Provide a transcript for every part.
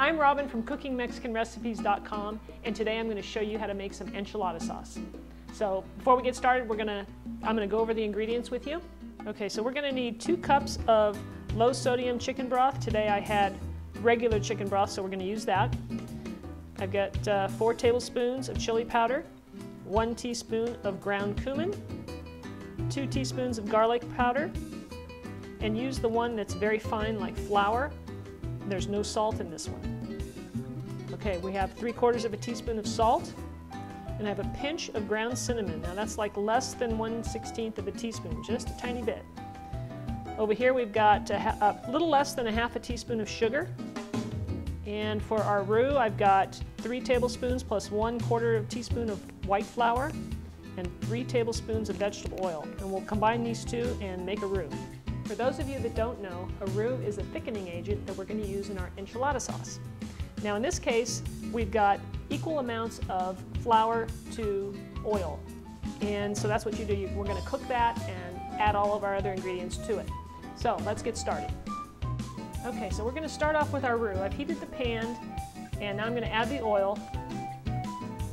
I'm Robin from CookingMexicanRecipes.com, and today I'm going to show you how to make some enchilada sauce. So before we get started, I'm going to go over the ingredients with you. Okay, so we're going to need 2 cups of low sodium chicken broth. Today I had regular chicken broth, so we're going to use that. I've got 4 tablespoons of chili powder, 1 teaspoon of ground cumin, 2 teaspoons of garlic powder, and use the one that's very fine like flour. There's no salt in this one. Okay, we have 3/4 of a teaspoon of salt, and I have a pinch of ground cinnamon. Now that's like less than 1/16 of a teaspoon, just a tiny bit. Over here we've got a little less than a half a teaspoon of sugar. And for our roux, I've got 3 tablespoons plus 1/4 teaspoon of white flour and 3 tablespoons of vegetable oil. And we'll combine these two and make a roux. For those of you that don't know, a roux is a thickening agent that we're going to use in our enchilada sauce. Now in this case, we've got equal amounts of flour to oil. And so that's what you do. We're going to cook that and add all of our other ingredients to it. So let's get started. Okay, so we're going to start off with our roux. I've heated the pan, and now I'm going to add the oil.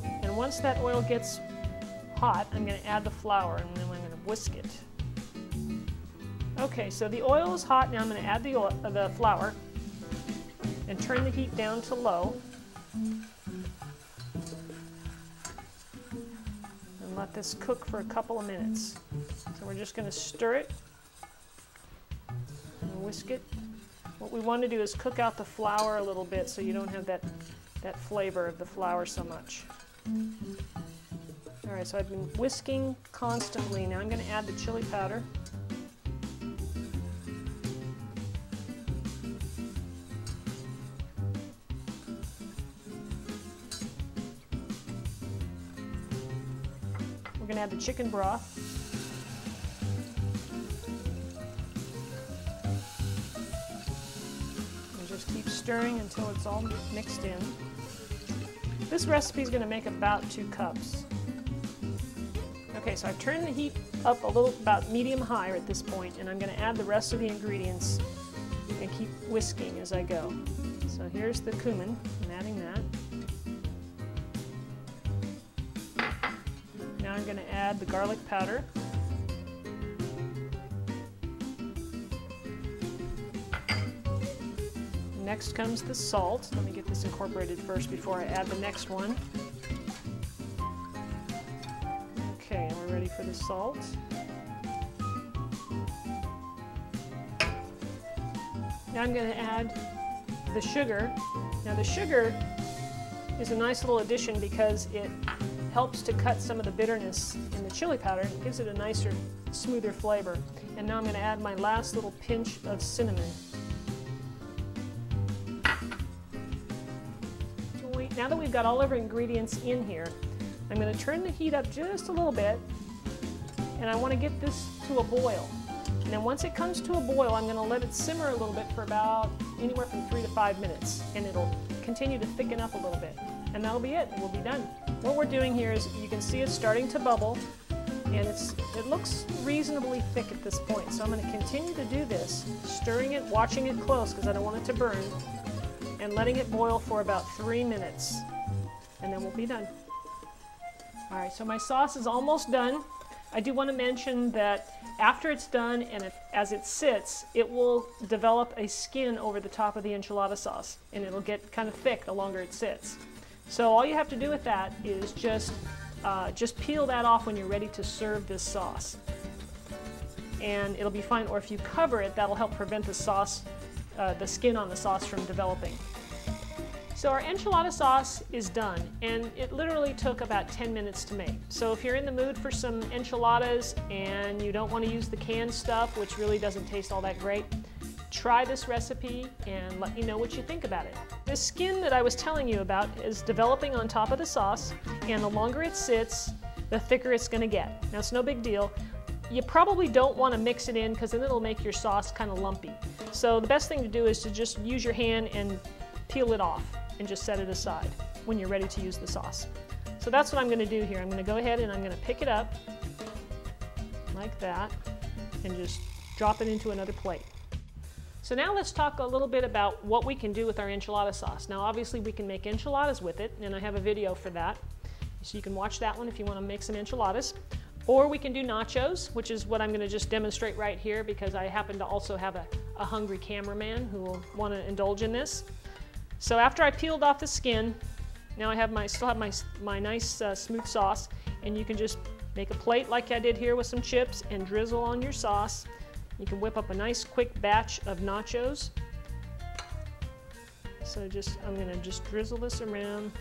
And once that oil gets hot, I'm going to add the flour, and then I'm going to whisk it. Okay, so the oil is hot. Now I'm going to add the flour and turn the heat down to low. And let this cook for a couple of minutes. So we're just going to stir it and whisk it. What we want to do is cook out the flour a little bit so you don't have that flavor of the flour so much. All right, so I've been whisking constantly. Now I'm going to add the chili powder. We're going to add the chicken broth. And just keep stirring until it's all mixed in. This recipe is going to make about 2 cups. Okay, so I've turned the heat up a little, about medium-high at this point, and I'm going to add the rest of the ingredients and keep whisking as I go. So here's the cumin. I'm adding that. Now I'm going to add the garlic powder. Next comes the salt. Let me get this incorporated first before I add the next one. Okay, and we're ready for the salt. Now I'm going to add the sugar. Now the sugar is a nice little addition because it helps to cut some of the bitterness in the chili powder and gives it a nicer, smoother flavor. And now I'm going to add my last little pinch of cinnamon. Now that we've got all of our ingredients in here, I'm going to turn the heat up just a little bit, and I want to get this to a boil. And then once it comes to a boil, I'm going to let it simmer a little bit for about anywhere from 3 to 5 minutes, and it'll continue to thicken up a little bit. And that'll be it. We'll be done. What we're doing here is you can see it's starting to bubble, and it looks reasonably thick at this point. So I'm going to continue to do this, stirring it, watching it close because I don't want it to burn, and letting it boil for about 3 minutes. And then we'll be done. All right, so my sauce is almost done. I do want to mention that after it's done and as it sits, it will develop a skin over the top of the enchilada sauce, and it'll get kind of thick the longer it sits. So all you have to do with that is just peel that off when you're ready to serve this sauce. And it'll be fine, or if you cover it, that'll help prevent the sauce, the skin on the sauce from developing. So our enchilada sauce is done, and it literally took about 10 minutes to make. So if you're in the mood for some enchiladas and you don't want to use the canned stuff, which really doesn't taste all that great, try this recipe and let me know what you think about it. The skin that I was telling you about is developing on top of the sauce, and the longer it sits, the thicker it's going to get. Now it's no big deal. You probably don't want to mix it in because then it'll make your sauce kind of lumpy. So the best thing to do is to just use your hand and peel it off and just set it aside when you're ready to use the sauce. So that's what I'm going to do here. I'm going to go ahead and I'm going to pick it up like that and just drop it into another plate. So now let's talk a little bit about what we can do with our enchilada sauce. Now obviously we can make enchiladas with it, and I have a video for that. So you can watch that one if you want to make some enchiladas. Or we can do nachos, which is what I'm going to just demonstrate right here because I happen to also have a hungry cameraman who will want to indulge in this. So after I peeled off the skin, now I still have my nice smooth sauce, and you can just make a plate like I did here with some chips and drizzle on your sauce. You can whip up a nice quick batch of nachos. So I'm going to just drizzle this around.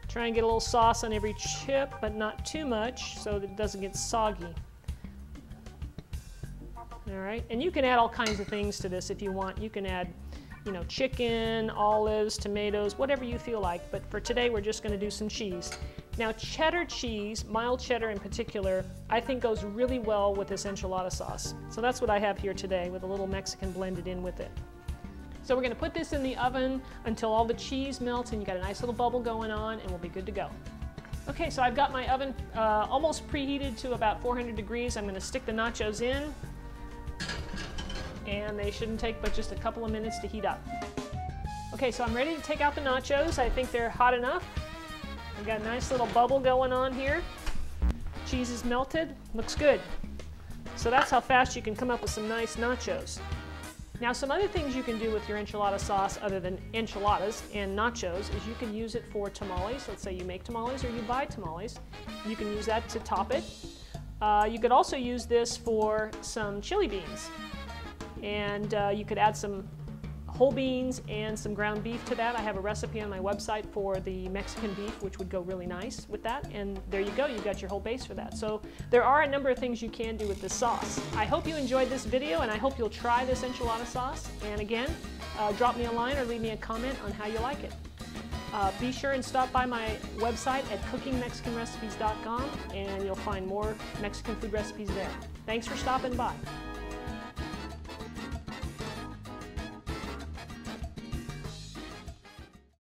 Try and get a little sauce on every chip, but not too much so that it doesn't get soggy. All right, and you can add all kinds of things to this if you want. You can add, chicken, olives, tomatoes, whatever you feel like. But for today, we're just going to do some cheese. Now, cheddar cheese, mild cheddar in particular, I think goes really well with this enchilada sauce. So that's what I have here today with a little Mexican blended in with it. So we're going to put this in the oven until all the cheese melts and you got a nice little bubble going on, and we'll be good to go. Okay, so I've got my oven almost preheated to about 400 degrees. I'm going to stick the nachos in, and they shouldn't take but just a couple of minutes to heat up. Okay, so I'm ready to take out the nachos. I think they're hot enough. We've got a nice little bubble going on here. Cheese is melted, looks good. So that's how fast you can come up with some nice nachos. Now, some other things you can do with your enchilada sauce other than enchiladas and nachos is you can use it for tamales. Let's say you make tamales or you buy tamales. You can use that to top it. You could also use this for some chili beans. And you could add some whole beans and some ground beef to that. I have a recipe on my website for the Mexican beef, which would go really nice with that. And there you go, you've got your whole base for that. So there are a number of things you can do with this sauce. I hope you enjoyed this video, and I hope you'll try this enchilada sauce. And again, drop me a line or leave me a comment on how you like it. Be sure and stop by my website at cookingmexicanrecipes.com, and you'll find more Mexican food recipes there. Thanks for stopping by.